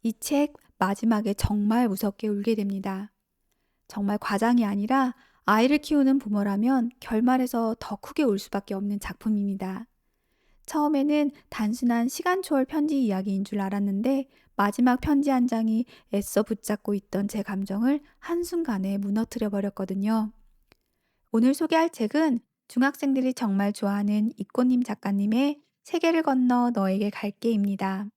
이 책 마지막에 정말 무섭게 울게 됩니다. 정말 과장이 아니라 아이를 키우는 부모라면 결말에서 더 크게 울 수밖에 없는 작품입니다. 처음에는 단순한 시간 초월 편지 이야기인 줄 알았는데 마지막 편지 한 장이 애써 붙잡고 있던 제 감정을 한순간에 무너뜨려 버렸거든요. 오늘 소개할 책은 중학생들이 정말 좋아하는 이꽃님 작가님의 세계를 건너 너에게 갈게입니다.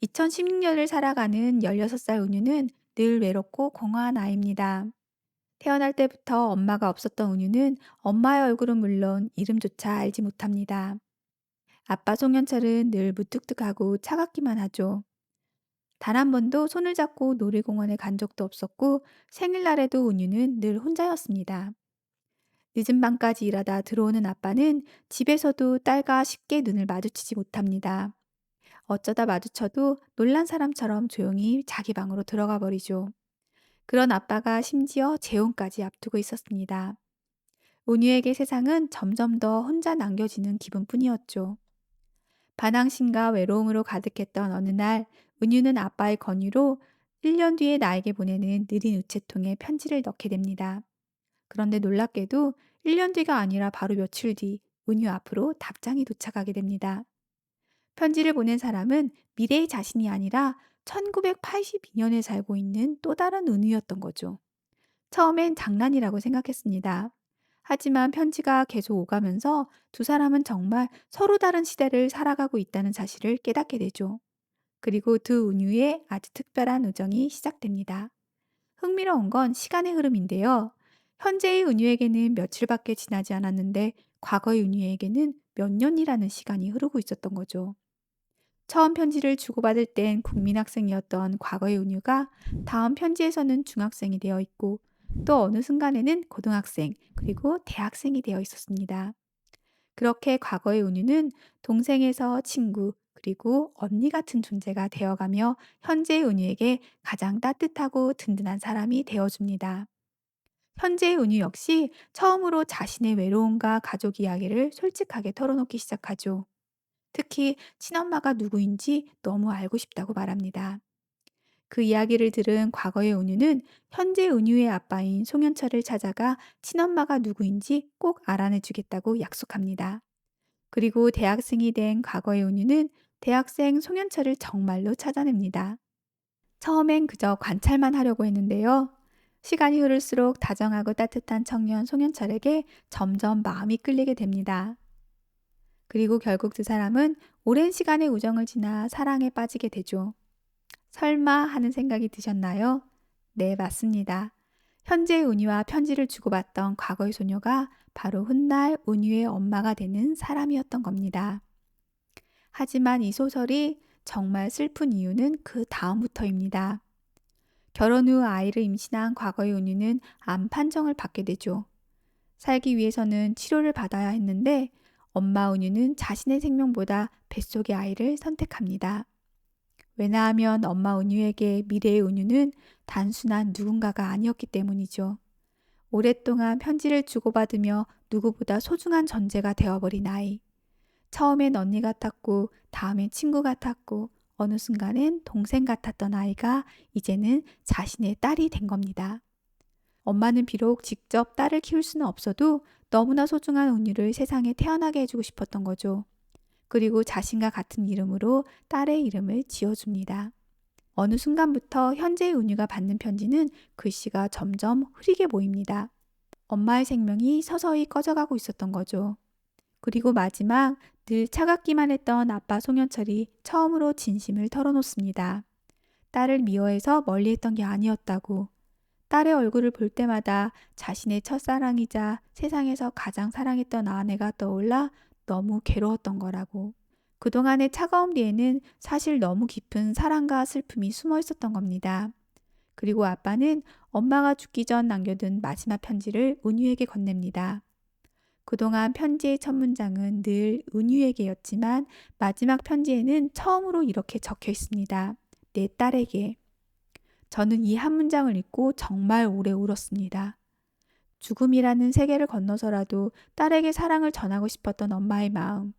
2016년을 살아가는 16살 은유는 늘 외롭고 공허한 아이입니다. 태어날 때부터 엄마가 없었던 은유는 엄마의 얼굴은 물론 이름조차 알지 못합니다. 아빠 송현철은 늘 무뚝뚝하고 차갑기만 하죠. 단 한 번도 손을 잡고 놀이공원에 간 적도 없었고 생일날에도 은유는 늘 혼자였습니다. 늦은 밤까지 일하다 들어오는 아빠는 집에서도 딸과 쉽게 눈을 마주치지 못합니다. 어쩌다 마주쳐도 놀란 사람처럼 조용히 자기 방으로 들어가 버리죠. 그런 아빠가 심지어 재혼까지 앞두고 있었습니다. 은유에게 세상은 점점 더 혼자 남겨지는 기분뿐이었죠. 반항심과 외로움으로 가득했던 어느 날, 은유는 아빠의 권유로 1년 뒤에 나에게 보내는 느린 우체통에 편지를 넣게 됩니다. 그런데 놀랍게도 1년 뒤가 아니라 바로 며칠 뒤, 은유 앞으로 답장이 도착하게 됩니다. 편지를 보낸 사람은 미래의 자신이 아니라 1982년에 살고 있는 또 다른 은유였던 거죠. 처음엔 장난이라고 생각했습니다. 하지만 편지가 계속 오가면서 두 사람은 정말 서로 다른 시대를 살아가고 있다는 사실을 깨닫게 되죠. 그리고 두 은유의 아주 특별한 우정이 시작됩니다. 흥미로운 건 시간의 흐름인데요. 현재의 은유에게는 며칠밖에 지나지 않았는데 과거의 은유에게는 몇 년이라는 시간이 흐르고 있었던 거죠. 처음 편지를 주고받을 땐 국민학생이었던 과거의 은유가 다음 편지에서는 중학생이 되어 있고 또 어느 순간에는 고등학생 그리고 대학생이 되어 있었습니다. 그렇게 과거의 은유는 동생에서 친구 그리고 언니 같은 존재가 되어가며 현재의 은유에게 가장 따뜻하고 든든한 사람이 되어줍니다. 현재의 은유 역시 처음으로 자신의 외로움과 가족 이야기를 솔직하게 털어놓기 시작하죠. 특히 친엄마가 누구인지 너무 알고 싶다고 말합니다. 그 이야기를 들은 과거의 은유는 현재 은유의 아빠인 송현철을 찾아가 친엄마가 누구인지 꼭 알아내 주겠다고 약속합니다. 그리고 대학생이 된 과거의 은유는 대학생 송현철을 정말로 찾아냅니다. 처음엔 그저 관찰만 하려고 했는데요. 시간이 흐를수록 다정하고 따뜻한 청년 송현철에게 점점 마음이 끌리게 됩니다. 그리고 결국 두 사람은 오랜 시간의 우정을 지나 사랑에 빠지게 되죠. 설마 하는 생각이 드셨나요? 네, 맞습니다. 현재의 은유와 편지를 주고받던 과거의 소녀가 바로 훗날 은유의 엄마가 되는 사람이었던 겁니다. 하지만 이 소설이 정말 슬픈 이유는 그 다음부터입니다. 결혼 후 아이를 임신한 과거의 은유는 암 판정을 받게 되죠. 살기 위해서는 치료를 받아야 했는데 엄마 은유는 자신의 생명보다 뱃속의 아이를 선택합니다. 왜냐하면 엄마 은유에게 미래의 은유는 단순한 누군가가 아니었기 때문이죠. 오랫동안 편지를 주고받으며 누구보다 소중한 존재가 되어버린 아이. 처음엔 언니 같았고 다음엔 친구 같았고 어느 순간엔 동생 같았던 아이가 이제는 자신의 딸이 된 겁니다. 엄마는 비록 직접 딸을 키울 수는 없어도 너무나 소중한 은유를 세상에 태어나게 해주고 싶었던 거죠. 그리고 자신과 같은 이름으로 딸의 이름을 지어줍니다. 어느 순간부터 현재의 은유가 받는 편지는 글씨가 점점 흐리게 보입니다. 엄마의 생명이 서서히 꺼져가고 있었던 거죠. 그리고 마지막 늘 차갑기만 했던 아빠 송현철이 처음으로 진심을 털어놓습니다. 딸을 미워해서 멀리했던 게 아니었다고. 딸의 얼굴을 볼 때마다 자신의 첫사랑이자 세상에서 가장 사랑했던 아내가 떠올라 너무 괴로웠던 거라고. 그동안의 차가움 뒤에는 사실 너무 깊은 사랑과 슬픔이 숨어 있었던 겁니다. 그리고 아빠는 엄마가 죽기 전 남겨둔 마지막 편지를 은유에게 건넵니다. 그동안 편지의 첫 문장은 늘 은유에게였지만 마지막 편지에는 처음으로 이렇게 적혀 있습니다. 내 딸에게. 저는 이 한 문장을 읽고 정말 오래 울었습니다. 죽음이라는 세계를 건너서라도 딸에게 사랑을 전하고 싶었던 엄마의 마음.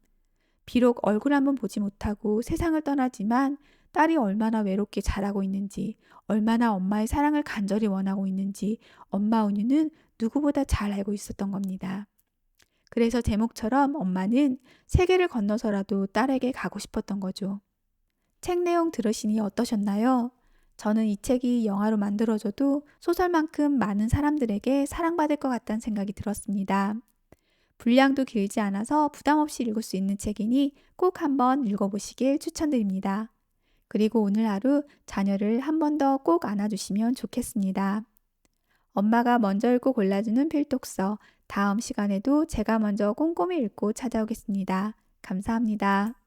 비록 얼굴 한번 보지 못하고 세상을 떠나지만 딸이 얼마나 외롭게 자라고 있는지, 얼마나 엄마의 사랑을 간절히 원하고 있는지 엄마 은유는 누구보다 잘 알고 있었던 겁니다. 그래서 제목처럼 엄마는 세계를 건너서라도 딸에게 가고 싶었던 거죠. 책 내용 들으시니 어떠셨나요? 저는 이 책이 영화로 만들어져도 소설만큼 많은 사람들에게 사랑받을 것 같다는 생각이 들었습니다. 분량도 길지 않아서 부담 없이 읽을 수 있는 책이니 꼭 한번 읽어보시길 추천드립니다. 그리고 오늘 하루 자녀를 한 번 더 꼭 안아주시면 좋겠습니다. 엄마가 먼저 읽고 골라주는 필독서. 다음 시간에도 제가 먼저 꼼꼼히 읽고 찾아오겠습니다. 감사합니다.